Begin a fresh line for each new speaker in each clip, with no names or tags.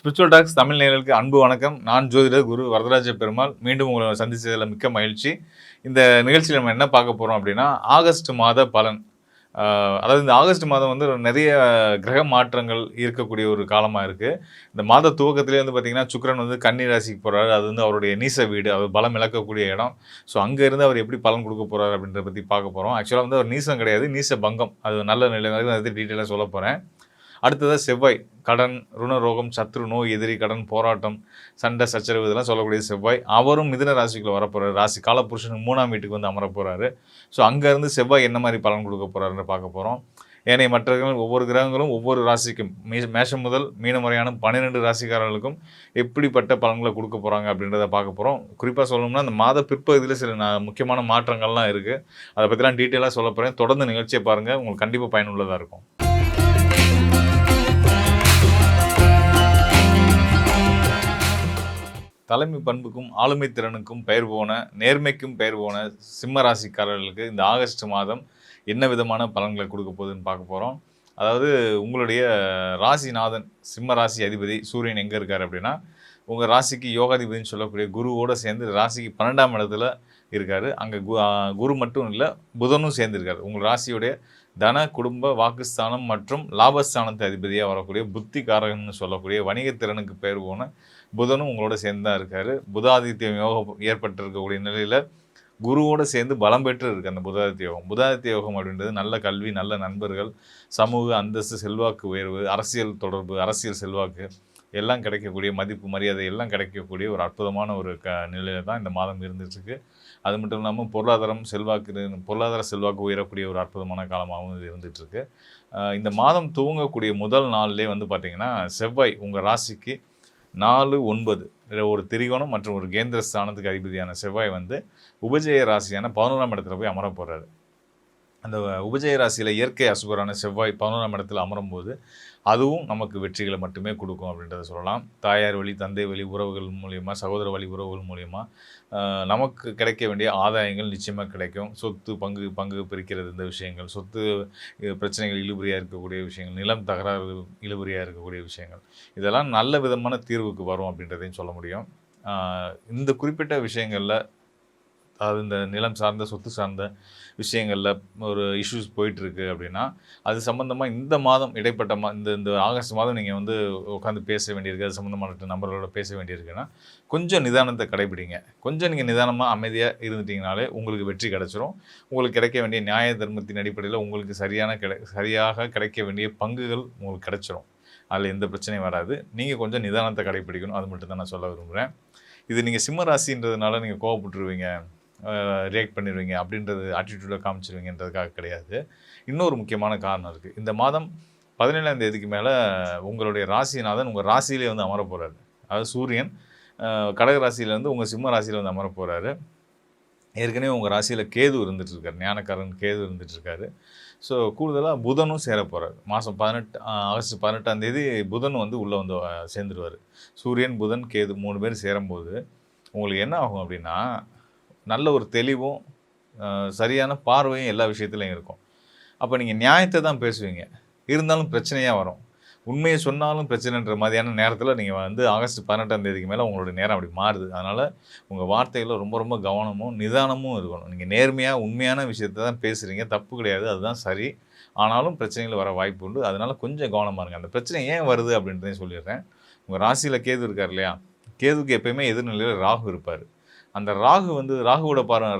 Spiritual tax Tamil நேயர்களுக்கு அன்பு வணக்கம். நான் ஜோதிடர் குரு வரதராஜ பெருமாள். மீண்டும் உங்களை சந்திச்சதில் மிக்க மகிழ்ச்சி. இந்த நிகழ்ச்சியில் நம்ம என்ன பார்க்க போகிறோம் அப்படின்னா, ஆகஸ்ட் மாத பலன். அதாவது இந்த ஆகஸ்ட் மாதம் வந்து நிறைய கிரக மாற்றங்கள் இருக்கக்கூடிய ஒரு காலமாக இருக்குது. இந்த மாத துவக்கத்திலே வந்து பார்த்திங்கன்னா, சுக்கிரன் வந்து கன்னி ராசிக்கு போகிறாரு. அது வந்து அவருடைய நீச வீடு, அவர் பலம் இழக்கக்கூடிய இடம். ஸோ அங்கேருந்து அவர் எப்படி பலன் கொடுக்க போகிறார் அப்படின்றத பற்றி பார்க்க போகிறோம். ஆக்சுவலாக வந்து அவர் நீசம் கிடையாது, நீச பங்கம். அது நல்ல நிலை அதை பற்றி டீட்டெயிலாக சொல்ல போகிறேன். அடுத்ததாக செவ்வாய், கடன், ருணரோகம், சத்ரு, நோய், எதிரி, கடன், போராட்டம், சண்டை, சச்சரவு இதெல்லாம் சொல்லக்கூடிய செவ்வாய். அவரும் மிதுன ராசிக்குள்ளே வரப்போகிறார். ராசி காலபுருஷனுக்கு 3ஆம் வீட்டுக்கு வந்து அமர போகிறாரு. ஸோ அங்கேருந்து செவ்வாய் என்ன மாதிரி பலன் கொடுக்க போகிறாருன்னு பார்க்க போகிறோம். ஏனைய மற்றவர்கள் ஒவ்வொரு கிரகங்களும் ஒவ்வொரு ராசிக்கும் மேஷம் முதல் மீனம் வரையான 12 ராசிக்காரர்களுக்கும் எப்படிப்பட்ட பலன்களை கொடுக்க போகிறாங்க அப்படின்றத பார்க்க போகிறோம். குறிப்பாக சொல்லணும்னா அந்த மாத பிற்பகுதியில் சில முக்கியமான மாற்றங்கள்லாம் இருக்குது. அதை பற்றிலாம் டீட்டெயிலாக சொல்ல போகிறேன். தொடர்ந்து நிகழ்ச்சியை பாருங்கள், உங்களுக்கு கண்டிப்பாக பயனுள்ளதாக இருக்கும். தலைமை பண்புக்கும் ஆளுமை திறனுக்கும் பெயர் போன, நேர்மைக்கும் பெயர் போன சிம்ம ராசிக்காரர்களுக்கு இந்த ஆகஸ்ட் மாதம் என்ன விதமான பலன்களை கொடுக்க போகுதுன்னு பார்க்க போகிறோம். அதாவது உங்களுடைய ராசிநாதன், சிம்ம ராசி அதிபதி சூரியன் எங்கே இருக்கார் அப்படின்னா, உங்கள் ராசிக்கு யோகாதிபதினு சொல்லக்கூடிய குருவோடு சேர்ந்து ராசிக்கு 12ஆம் இடத்துல இருக்கார். அங்கே குரு மட்டும் இல்லை, புதனும் சேர்ந்துருக்கார். உங்கள் ராசியுடைய தன, குடும்ப, வாக்குஸ்தானம் மற்றும் லாபஸ்தானத்து அதிபதியாக வரக்கூடிய புத்திகாரகன்னு சொல்லக்கூடிய வணிகத்திறனுக்கு பெயர் போன புதனும் உங்களோட சேர்ந்து தான் இருக்கார். புதாதித்ய யோகம் ஏற்பட்டிருக்கக்கூடிய நிலையில் குருவோடு சேர்ந்து பலம் பெற்று இருக்குது அந்த புதாதித்ய யோகம். புதாதித்ய யோகம் அப்படின்றது நல்ல கல்வி, நல்ல நண்பர்கள், சமூக அந்தஸ்து, செல்வாக்கு உயர்வு, அரசியல் தொடர்பு, அரசியல் செல்வாக்கு எல்லாம் கிடைக்கக்கூடிய, மதிப்பு மரியாதை எல்லாம் கிடைக்கக்கூடிய ஒரு அற்புதமான ஒரு நிலையில் தான் இந்த மாதம் இருந்துட்டுருக்கு. அது மட்டும் இல்லாமல் பொருளாதார செல்வாக்கு உயரக்கூடிய ஒரு அற்புதமான காலமாகவும் இது இருந்துகிட்ருக்கு. இந்த மாதம் துவங்கக்கூடிய முதல் நாள்லேயே வந்து பார்த்திங்கன்னா, செவ்வாய் உங்கள் ராசிக்கு 4, 9 ஒரு திரிகோணம் மற்றும் ஒரு கேந்திர ஸ்தானத்துக்கு அதிபதியான செவ்வாய் வந்து உபஜய ராசியான 11ஆம் இடத்துல போய் அமர போகிறாரு. அந்த உபஜய ராசியில் இயற்கை அசுபரான செவ்வாய் 11ஆம் இடத்துல அமரும்போது அதுவும் நமக்கு வெற்றிகளை மட்டுமே கொடுக்கும் அப்படின்றத சொல்லலாம். தாயார் வழி, தந்தை வழி உறவுகள் மூலியமாக, சகோதர வழி உறவுகள் மூலியமாக நமக்கு கிடைக்க வேண்டிய ஆதாயங்கள் நிச்சயமாக கிடைக்கும். சொத்து பங்கு பிரிக்கிறது, இந்த விஷயங்கள், சொத்து பிரச்சனைகள் இழுபறியாக இருக்கக்கூடிய விஷயங்கள், நிலம் தகராறு இழுபறியாக இருக்கக்கூடிய விஷயங்கள், இதெல்லாம் நல்ல விதமான தீர்வுக்கு வரும் அப்படின்றதையும் சொல்ல முடியும். இந்த குறிப்பிட்ட விஷயங்களில், அதாவது இந்த நிலம் சார்ந்த, சொத்து சார்ந்த விஷயங்களில் ஒரு இஷ்யூஸ் போயிட்டுருக்கு அப்படின்னா, அது சம்மந்தமாக இந்த மாதம் இடைப்பட்ட இந்த ஆகஸ்ட் மாதம் நீங்கள் வந்து உட்காந்து பேச வேண்டியிருக்கு, அது சம்மந்தமான நபர்களோட பேச வேண்டியிருக்குன்னா கொஞ்சம் நிதானத்தை கடைபிடிங்க. கொஞ்சம் நீங்கள் நிதானமாக அமைதியாக இருந்துட்டிங்கனாலே உங்களுக்கு வெற்றி கிடச்சிரும். உங்களுக்கு கிடைக்க வேண்டிய நியாய தர்மத்தின் அடிப்படையில் உங்களுக்கு சரியாக கிடைக்க வேண்டிய பங்குகள் உங்களுக்கு கிடச்சிரும். அதில் எந்த பிரச்சனையும் வராது. நீங்கள் கொஞ்சம் நிதானத்தை கடைபிடிக்கணும். அது மட்டும் தான் நான் சொல்ல விரும்புகிறேன். இது நீங்கள் சிம்ம ராசின்றதுனால நீங்கள் கோவப்பட்டுருவீங்க, ரியாக்ட் பண்ணிடுவீங்க அப்படின்றது ஆட்டிடியூடாக காமிச்சிருவீங்கன்றதுக்காக கிடையாது. இன்னொரு முக்கியமான காரணம் இருக்குது. இந்த மாதம் 17ஆம் தேதிக்கு மேலே உங்களுடைய ராசிநாதன் உங்கள் ராசியிலே வந்து அமர போகிறாரு. அதாவது சூரியன் கடக ராசியிலேருந்து உங்கள் சிம்ம ராசியில் வந்து அமர போகிறாரு. ஏற்கனவே உங்கள் ராசியில் கேது இருந்துகிட்ருக்காரு, ஞானக்காரன் கேது இருந்துகிட்ருக்காரு. ஸோ கூடுதலாக புதனும் சேர போகிறார். மாதம் ஆகஸ்ட் 18ஆம் தேதி புதன் வந்து உள்ளே வந்து சேர்ந்துருவார். சூரியன், புதன், கேது 3 பேர் சேரும்போது உங்களுக்கு என்ன ஆகும் அப்படின்னா, நல்ல ஒரு தெளிவும் சரியான பார்வையும் எல்லா விஷயத்துலையும் இருக்கும். அப்போ நீங்கள் நியாயத்தை தான் பேசுவீங்க, இருந்தாலும் பிரச்சனையாக வரும். உண்மையை சொன்னாலும் பிரச்சனைன்ற மாதிரியான நேரத்தில் நீங்கள் வந்து ஆகஸ்ட் 18ஆம் தேதிக்கு மேலே உங்களுடைய நேரம் அப்படி மாறுது. அதனால் உங்கள் வார்த்தைகளில் ரொம்ப ரொம்ப கவனமும் நிதானமும் இருக்கணும். நீங்கள் நேர்மையாக உண்மையான விஷயத்தை தான் பேசுகிறீங்க, தப்பு கிடையாது, அதுதான் சரி. ஆனாலும் பிரச்சனைகள் வர வாய்ப்பு உண்டு. அதனால் கொஞ்சம் கவனமாக இருங்க. அந்த பிரச்சனை ஏன் வருது அப்படின்றதையும் சொல்லிடுறேன். உங்கள் ராசியில் கேது இருக்கார் இல்லையா, கேதுக்கு எப்பயுமே எதிர்நிலையில் ராகு இருப்பார். அந்த ராகு வந்து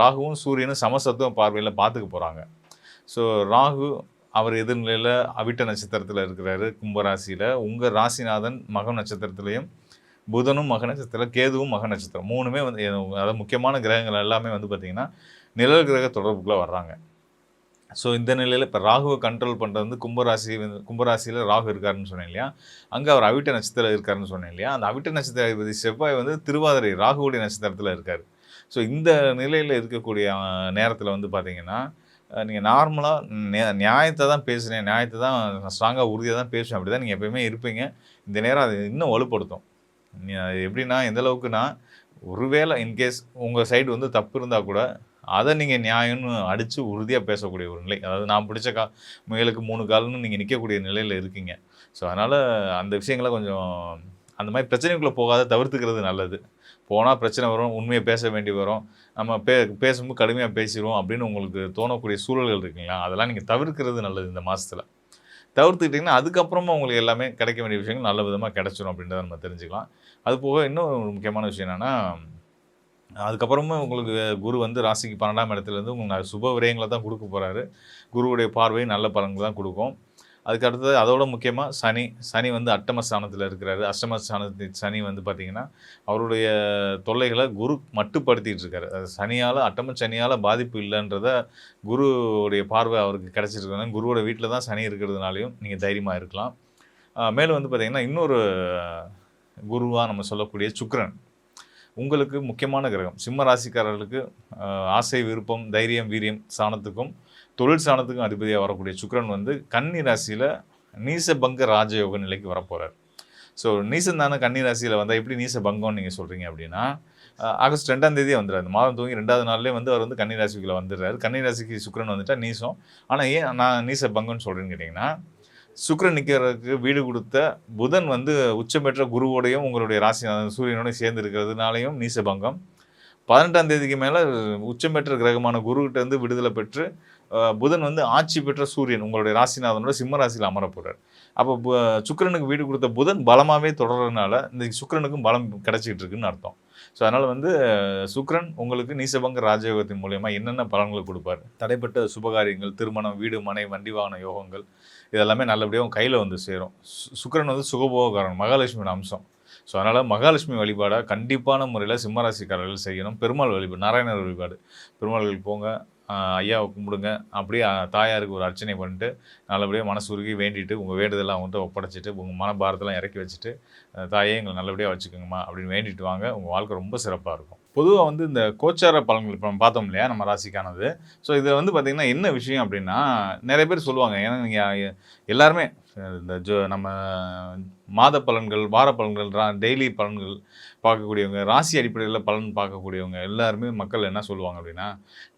ராகுவும் சூரியனும் சமசத்துவ பார்வையில் பார்த்துக்க போகிறாங்க. ஸோ ராகு அவர் எதிர்நிலையில் அவிட்ட நட்சத்திரத்தில் இருக்கிறாரு, கும்பராசியில். உங்கள் ராசிநாதன் மக நட்சத்திரத்துலேயும், புதனும் மக நட்சத்திரம், கேதுவும் மக நட்சத்திரம், 3மே வந்து அதாவது முக்கியமான கிரகங்கள் எல்லாமே வந்து பார்த்திங்கன்னா நிழல் கிரக தொடர்புக்குள்ளே வர்றாங்க. ஸோ இந்த நிலையில் இப்போ ராகுவை கண்ட்ரோல் பண்ணுறது வந்து கும்பராசியில் ராகு இருக்காருன்னு சொன்னேன் இல்லையா, அங்கே அவர் அவிட்ட நட்சத்திரம் இருக்காருன்னு சொன்னேன் இல்லையா. அந்த அவிட்ட நட்சத்திர அதிபதி செவ்வாய் வந்து திருவாதிரை ராகுவுடைய நட்சத்திரத்தில் இருக்கார். ஸோ இந்த நிலையில் இருக்கக்கூடிய நேரத்தில் வந்து பார்த்திங்கன்னா, நீங்கள் நார்மலாக நியாயத்தை தான் பேசுகிறேன், நியாயத்தை தான் ஸ்ட்ராங்காக உறுதியாக தான் பேசுவேன், அப்படி தான் நீங்கள் எப்போயுமே இருப்பீங்க. இந்த நேரம் அது இன்னும் வலுப்படுத்தும். எப்படின்னா, எந்தளவுக்குன்னா, ஒருவேளை இன்கேஸ் உங்கள் சைடு வந்து தப்பு இருந்தால் கூட அதை நீங்கள் நியாயம்னு அடித்து உறுதியாக பேசக்கூடிய ஒரு நிலை. அதாவது நான் பிடிச்ச முயலுக்கு 3 கால்னு நீங்கள் நிற்கக்கூடிய நிலையில் இருக்கீங்க. ஸோ அதனால் அந்த விஷயங்களை கொஞ்சம் அந்த மாதிரி பிரச்சனைக்குள்ளே போகாத தவிர்த்துக்கிறது நல்லது. போனால் பிரச்சனை வரும், உண்மையை பேச வேண்டி வரும், நம்ம பேசும்போது கடுமையாக பேசிடுவோம் அப்படின்னு உங்களுக்கு தோணக்கூடிய சூழல்கள் இருக்குங்களா, அதெல்லாம் நீங்கள் தவிர்க்கிறது நல்லது இந்த மாதத்தில். தவிர்த்துக்கிட்டிங்கன்னா அதுக்கப்புறமா உங்களுக்கு எல்லாமே கிடைக்க வேண்டிய விஷயங்கள் நல்ல விதமாக கிடைச்சிரும் அப்படின்றத நம்ம தெரிஞ்சுக்கலாம். அது போக இன்னும் ஒரு முக்கியமான விஷயம் என்னென்னா, அதுக்கப்புறமா உங்களுக்கு குரு வந்து ராசிக்கு 12ஆம் இடத்துலேருந்து உங்களுக்கு சுப விரயங்களை தான் கொடுக்க போகிறாரு. குருவுடைய பார்வை நல்ல பலன்கள் தான் கொடுக்கும். அதுக்கு அடுத்தது அதோட முக்கியமாக சனி வந்து அட்டம ஸ்தானத்தில் இருக்கிறாரு. அஷ்டம ஸ்தானத்து சனி வந்து பார்த்திங்கன்னா அவருடைய தொல்லைகளை குரு மட்டுப்படுத்திகிட்டு இருக்காரு. அது சனியால் அட்டம சனியால் பாதிப்பு இல்லைன்றத குருவுடைய பார்வை அவருக்கு கிடச்சிருக்காங்க. குருவோட வீட்டில் தான் சனி இருக்கிறதுனாலையும் நீங்கள் தைரியமாக இருக்கலாம். மேலும் வந்து பார்த்திங்கன்னா இன்னொரு குருவாக நம்ம சொல்லக்கூடிய சுக்கிரன் உங்களுக்கு முக்கியமான கிரகம். சிம்ம ராசிக்காரர்களுக்கு ஆசை, விருப்பம், தைரியம், வீரியம் ஸ்தானத்துக்கும் தொழில் ஸ்தானத்துக்கும் அதிபதியாக வரக்கூடிய சுக்கிரன் வந்து கன்னி ராசியில் நீசபங்க ராஜயோக நிலைக்கு வரப்போகிறார். ஸோ நீசம் தானே கன்னி ராசியில் வந்தால் எப்படி நீச பங்கம்னு நீங்கள் சொல்கிறீங்க அப்படின்னா, ஆகஸ்ட் 2ஆம் தேதியே வந்துடுறாரு. அந்த மாதம் துவங்கி 2வது நாள்லேயே வந்து அவர் வந்து கன்னி ராசிக்குள்ளே வந்துடுறாரு. கன்னி ராசிக்கு சுக்கிரன் வந்துட்டால் நீசம். ஆனால் ஏன் நான் நீச பங்கம்னு சொல்கிறேன்னு கேட்டிங்கன்னா, சுக்கிரன் நிற்கிறதுக்கு வீடு கொடுத்த புதன் வந்து உச்சம் பெற்ற குருவோடையும் உங்களுடைய ராசி சூரியனோடையும் சேர்ந்து இருக்கிறதுனாலையும் நீசபங்கம். 18ஆம் தேதிக்கு மேலே உச்சம் பெற்ற கிரகமான குருக்கிட்ட இருந்து விடுதலை பெற்று புதன் வந்து ஆட்சி பெற்ற சூரியன் உங்களுடைய ராசிநாதனோட சிம்ம ராசியில் அமர போகிறார். அப்போ சுக்கிரனுக்கு வீடு கொடுத்த புதன் பலமாகவே தொடர்றதுனால இந்த சுக்கிரனுக்கும் பலம் கிடச்சிக்கிட்டு இருக்குன்னு அர்த்தம். ஸோ அதனால் வந்து சுக்கிரன் உங்களுக்கு நீசபங்க ராஜயோகத்தின் மூலயமா என்னென்ன பலன்களை கொடுப்பார், தடைப்பட்ட சுபகாரியங்கள், திருமணம், வீடு, மனை, வண்டி வாகன யோகங்கள் இதெல்லாமே நல்லபடியாக கையில் வந்து சேரும். சுக்கிரன் வந்து சுகபோகக்காரன், மகாலட்சுமியோட அம்சம். ஸோ அதனால் மகாலட்சுமி வழிபாடை கண்டிப்பான முறையில் சிம்மராசிக்காரர்கள் செய்யணும். பெருமாள் வழிபாடு, நாராயணர் வழிபாடு, பெருமாள் கோயில் போங்க, ஐயாவை கும்பிடுங்க, அப்படியே தாயாருக்கு ஒரு அர்ச்சனை பண்ணிட்டு நல்லபடியாக மனசு உருகி வேண்டிட்டு உங்கள் வேண்டுதெல்லாம் அவங்கள்ட்ட ஒப்படைச்சிட்டு உங்கள் மனபாரத்தெல்லாம் இறக்கி வச்சுட்டு தாயே எங்களை நல்லபடியாக வச்சுக்கோங்கம்மா அப்படின்னு வேண்டிட்டு வாங்க. உங்கள் வாழ்க்கை ரொம்ப சிறப்பாக இருக்கும். பொதுவாக வந்து இந்த கோச்சார பலன்கள் இப்போ நம்ம பார்த்தோம் இல்லையா நம்ம ராசிக்கானது. ஸோ இதில் வந்து பார்த்திங்கன்னா என்ன விஷயம் அப்படின்னா, நிறைய பேர் சொல்லுவாங்க, ஏன்னா நீங்கள் எல்லாருமே இந்த நம்ம மாத பலன்கள், வார பலன்கள், டெய்லி பலன்கள் பார்க்கக்கூடியவங்க, ராசி அடிப்படையில் பலன் பார்க்கக்கூடியவங்க எல்லாருமே மக்கள் என்ன சொல்லுவாங்க அப்படின்னா,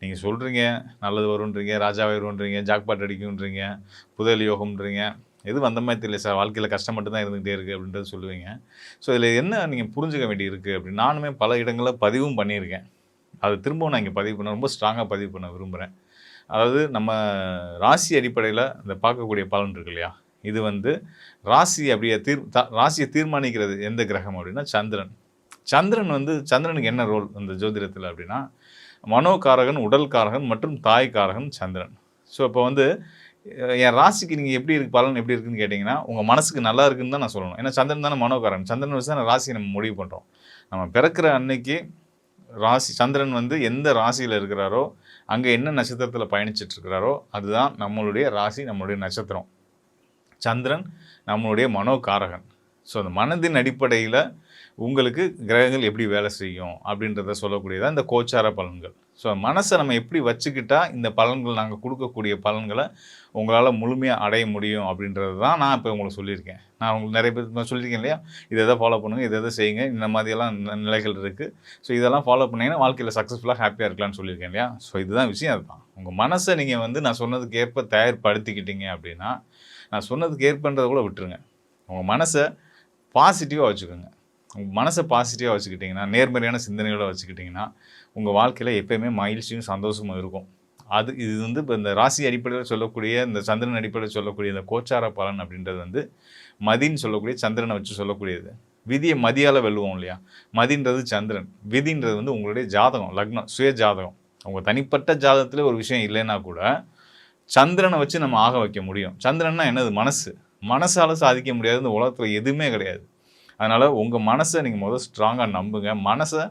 நீங்கள் சொல்கிறீங்க நல்லது வரும்ன்றீங்க, ராஜாவாயிருன்றீங்க, ஜாக்பாட் அடிக்கும்ன்றீங்க, புதல் யோகம்ன்றீங்க, எதுவும் அந்த மாதிரி தெரியல சார், வாழ்க்கையில் கஷ்டம் மட்டும் தான் இருந்துகிட்டே இருக்குது அப்படின்றது சொல்லுவீங்க. ஸோ இதில் என்ன நீங்கள் புரிஞ்சுக்க வேண்டி இருக்குது அப்படின்னு நானுமே பல இடங்களில் பதிவும் பண்ணியிருக்கேன். அது திரும்பவும் நான் இங்கே பதிவு பண்ண ரொம்ப ஸ்ட்ராங்காக பதிவு பண்ண விரும்புகிறேன். அதாவது நம்ம ராசி அடிப்படையில் இந்த பார்க்கக்கூடிய பலன் இருக்கு இல்லையா, இது வந்து ராசி அப்படியே ராசியை தீர்மானிக்கிறது எந்த கிரகம் அப்படின்னா சந்திரன். சந்திரன் வந்து சந்திரனுக்கு என்ன ரோல் இந்த ஜோதிடத்தில் அப்படின்னா, மனோகாரகன், உடல்காரகன் மற்றும் தாய்க்காரகன் சந்திரன். ஸோ இப்போ வந்து என் ராசிக்கு நீங்கள் எப்படி இருக்கு பலன் எப்படி இருக்குன்னு கேட்டிங்கன்னா, உங்கள் மனசுக்கு நல்லா இருக்குன்னு தான் நான் சொல்லணும். ஏன்னா சந்திரன் தானே மனோகாரன். சந்திரன் வச்சு தான் ராசியை நம்ம முடிவு பண்ணுறோம். நம்ம பிறக்கிற அன்னைக்கு ராசி சந்திரன் வந்து எந்த ராசியில் இருக்கிறாரோ அங்கே என்ன நட்சத்திரத்தில் பயணிச்சிட்ருக்கிறாரோ அதுதான் நம்மளுடைய ராசி, நம்மளுடைய நட்சத்திரம். சந்திரன் நம்மளுடைய மனோகாரகன். ஸோ அந்த மனதின் அடிப்படையில் உங்களுக்கு கிரகங்கள் எப்படி வேலை செய்யும் அப்படின்றத சொல்லக்கூடியதான் இந்த கோச்சார பலன்கள். ஸோ மனசை நம்ம எப்படி வச்சுக்கிட்டால் இந்த பலன்கள் நாங்கள் கொடுக்கக்கூடிய பலன்களை உங்களால் முழுமையாக அடைய முடியும் அப்படின்றது தான் நான் இப்போ உங்களுக்கு சொல்லியிருக்கேன். நான் உங்களுக்கு நிறைய பேர் சொல்லியிருக்கேன் இல்லையா, இதை எதை ஃபாலோ பண்ணுங்கள், இதை செய்யுங்க, இந்த மாதிரியெல்லாம் நிலைகள் இருக்குது. ஸோ இதெல்லாம் ஃபாலோ பண்ணிங்கன்னா வாழ்க்கையில் சக்ஸஸ்ஃபுல்லாக ஹாப்பியாக இருக்கலாம்னு சொல்லியிருக்கேன் இல்லையா. ஸோ இதுதான் விஷயம். அதுதான் உங்கள் மனசை நீங்கள் வந்து நான் சொன்னதுக்கு ஏற்ப தயார்படுத்திக்கிட்டீங்க அப்படின்னா, நான் சொன்னதுக்கு ஏற்பன்றதை கூட விட்டுருங்க. உங்கள் மனசை பாசிட்டிவாக வச்சுக்கோங்க. உங்கள் மனசை பாசிட்டிவாக வச்சுக்கிட்டிங்கன்னா, நேர்மறையான சிந்தனையோடு வச்சுக்கிட்டிங்கன்னா உங்கள் வாழ்க்கையில் எப்போயுமே மகிழ்ச்சியும் சந்தோஷமும் இருக்கும். இது வந்து இப்போ இந்த ராசி அடிப்படையில் சொல்லக்கூடிய இந்த சந்திரன் அடிப்படையில் சொல்லக்கூடிய இந்த கோச்சார பலன் அப்படின்றது வந்து மதின்னு சொல்லக்கூடிய சந்திரனை வச்சு சொல்லக்கூடியது. விதியை மதியால் வெல்லுவோம் இல்லையா, மதின்றது சந்திரன், விதின்றது வந்து உங்களுடைய ஜாதகம், லக்னம், சுய ஜாதகம். உங்கள் தனிப்பட்ட ஜாதகத்தில் ஒரு விஷயம் இல்லைன்னா கூட சந்திரனை வச்சு நம்ம ஆக வைக்க முடியும். சந்திரன்னா என்னது, மனசு. மனசால் சாதிக்க முடியாது இந்த உலகத்தில் எதுவுமே கிடையாது. அதனால் உங்கள் மனசை நீங்கள் முதல் ஸ்ட்ராங்காக நம்புங்க. மனசை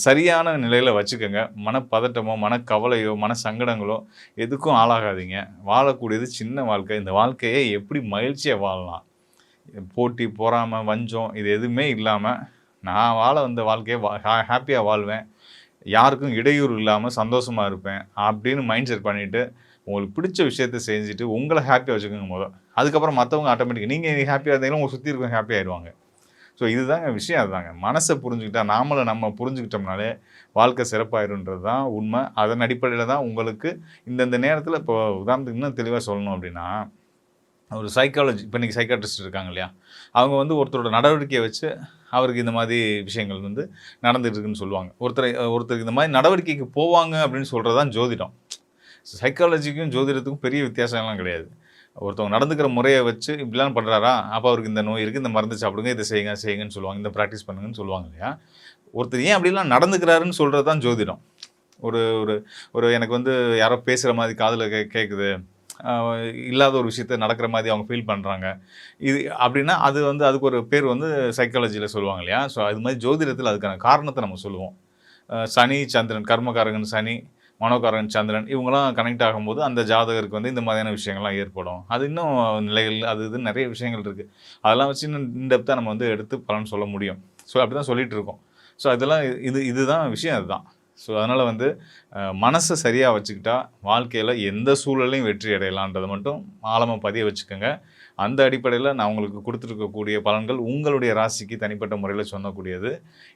சரியான நிலையில் வச்சுக்கோங்க. மனப்பதட்டமோ, மனக்கவலையோ, மன சங்கடங்களோ எதுக்கும் ஆளாகாதீங்க. வாழக்கூடியது சின்ன வாழ்க்கை. இந்த வாழ்க்கையை எப்படி மகிழ்ச்சியாக வாழலாம், போட்டி, பொறாமை, வஞ்சம் இது எதுவுமே இல்லாமல் நான் வாழ வந்த வாழ்க்கையை ஹாப்பியாக வாழ்வேன், யாருக்கும் இடையூறு இல்லாமல் சந்தோஷமாக இருப்பேன் அப்படின்னு மைண்ட் செட் பண்ணிவிட்டு உங்களுக்கு பிடிச்ச விஷயத்தை செஞ்சுட்டு உங்களை ஹாப்பியாக வச்சுக்கோங்க முதல். அதுக்கப்புறம் மற்றவங்க ஆட்டோமேட்டிக்காக நீங்கள் ஹாப்பியாக இருந்தீங்கன்னா உங்கள் சுற்றி இருக்கவங்க ஹாப்பி ஆகிடுவாங்க. ஸோ இதுதாங்க விஷயம். அதுதாங்க மனசை புரிஞ்சுக்கிட்டா, நம்ம புரிஞ்சுக்கிட்டோம்னாலே வாழ்க்கை சிறப்பாயிருன்றது தான் உண்மை. அதன் அடிப்படையில் தான் உங்களுக்கு இந்தந்த நேரத்தில் இப்போ உதாரணத்துக்கு இன்னும் தெளிவாக சொல்லணும் அப்படின்னா, ஒரு சைக்காலஜி இப்போ இன்றைக்கி சைக்காட்ரிஸ்ட் இருக்காங்க இல்லையா, அவங்க வந்து ஒருத்தரோட நடவடிக்கையை வச்சு அவருக்கு இந்த மாதிரி விஷயங்கள் வந்து நடந்துட்டு இருக்குன்னு சொல்லுவாங்க. ஒருத்தருக்கு இந்த மாதிரி நடவடிக்கைக்கு போவாங்க அப்படின்னு சொல்கிறது தான் ஜோதிடம். சைக்காலஜிக்கும் ஜோதிடத்துக்கும் பெரிய வித்தியாசம்லாம் கிடையாது. ஒருத்தவங்க நடந்துக்கிற முறையை வச்சு இப்படிலாம் பண்ணுறாரா, அப்போ அவருக்கு இந்த நோய் இருக்குது, இந்த மருந்து சாப்பிடுங்க, இதை செய்யுங்கன்னு சொல்லுவாங்க, இந்த ப்ராக்டிஸ் பண்ணுங்கன்னு சொல்லுவாங்க இல்லையா. ஒருத்தர் ஏன் அப்படிலாம் நடந்துக்கிறாருன்னு சொல்கிறது தான் ஜோதிடம். ஒரு ஒரு ஒரு எனக்கு வந்து யாரோ பேசுகிற மாதிரி காதில் கேட்குது, இல்லாத ஒரு விஷயத்த நடக்கிற மாதிரி அவங்க ஃபீல் பண்ணுறாங்க, இது அப்படின்னா அது வந்து அதுக்கு ஒரு பேர் வந்து சைக்காலஜியில் சொல்லுவாங்க இல்லையா. ஸோ அது மாதிரி ஜோதிடத்தில் அதுக்கான காரணத்தை நம்ம சொல்லுவோம். சனி சந்திரன், கர்மகாரகன் சனி, மனோகாரகன் சந்திரன், இவங்களாம் கனெக்ட் ஆகும்போது அந்த ஜாதகருக்கு வந்து இந்த மாதிரியான விஷயங்கள்லாம் ஏற்படும். அது இன்னும் நிலைகள் அது இதுன்னு நிறைய விஷயங்கள் இருக்குது. அதெல்லாம் வச்சு இன்னும் இன்டெப்த்தாக நம்ம வந்து எடுத்து பலன் சொல்ல முடியும். ஸோ அப்படி தான் சொல்லிகிட்டு இருக்கோம். ஸோ அதெல்லாம் இதுதான் விஷயம் அதுதான். ஸோ அதனால் வந்து மனசை சரியாக வச்சுக்கிட்டா வாழ்க்கையில் எந்த சூழலையும் வெற்றி அடையலான்றதை மட்டும் ஆழமாக பதிய வச்சுக்கோங்க. அந்த அடிப்படையில் நான் உங்களுக்கு கொடுத்துருக்கக்கூடிய பலன்கள் உங்களுடைய ராசிக்கு தனிப்பட்ட முறையில் சொல்லக்கூடியது.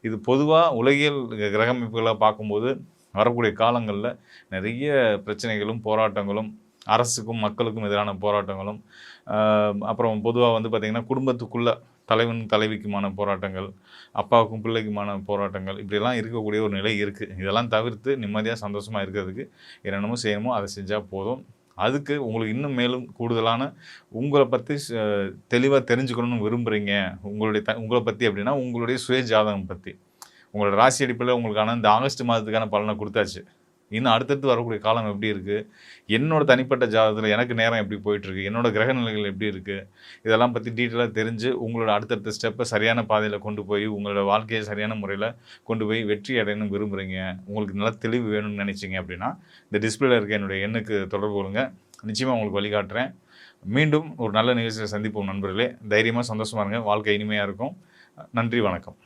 இது பொதுவாக உலகியல் கிரகமைப்புகளை பார்க்கும்போது வரக்கூடிய காலங்களில் நிறைய பிரச்சனைகளும் போராட்டங்களும், அரசுக்கும் மக்களுக்கும் எதிரான போராட்டங்களும், அப்புறம் பொதுவாக வந்து பார்த்திங்கன்னா குடும்பத்துக்குள்ளே தலைவன் தலைவிக்குமான போராட்டங்கள், அப்பாவுக்கும் பிள்ளைக்குமான போராட்டங்கள், இப்படியெல்லாம் இருக்கக்கூடிய ஒரு நிலை இருக்குது. இதெல்லாம் தவிர்த்து நிம்மதியாக சந்தோஷமாக இருக்கிறதுக்கு என்னென்னமோ செய்யணுமோ அதை செஞ்சால் போதும். அதுக்கு உங்களுக்கு இன்னும் மேலும் கூடுதலான உங்களை பற்றி தெளிவாக தெரிஞ்சுக்கணும்னு விரும்புகிறீங்க, உங்களை பற்றி அப்படின்னா உங்களுடைய சுய ஜாதகம் பற்றி, உங்களோட ராசி அடிப்படையில் உங்களுக்கான இந்த ஆகஸ்ட் மாதத்துக்கான பலனை கொடுத்தாச்சு. இன்னும் அடுத்தடுத்து வரக்கூடிய காலம் எப்படி இருக்குது, என்னோட தனிப்பட்ட ஜாதகத்தில் எனக்கு நேரம் எப்படி போயிட்டுருக்கு, என்னோட கிரக நிலைகள் எப்படி இருக்குது, இதெல்லாம் பற்றி டீட்டெயிலாக தெரிஞ்சு உங்களோட அடுத்தடுத்த ஸ்டெப்பை சரியான பாதையில் கொண்டு போய் உங்களோட வாழ்க்கையை சரியான முறையில் கொண்டு போய் வெற்றி அடையணும்னு விரும்புகிறீங்க, உங்களுக்கு நல்ல தெளிவு வேணும்னு நினச்சிங்க அப்படின்னா இந்த டிஸ்பிளேல இருக்க என்னுடைய எண்ணுக்கு தொடர்பு கொள்ளுங்க. நிச்சயமாக உங்களுக்கு வழிகாட்டுறேன். மீண்டும் ஒரு நல்ல நிகழ்ச்சியை சந்திப்போம் நண்பர்களே. தைரியமாக சந்தோஷமாக இருங்க. வாழ்க்கை இனிமையாக இருக்கும். நன்றி, வணக்கம்.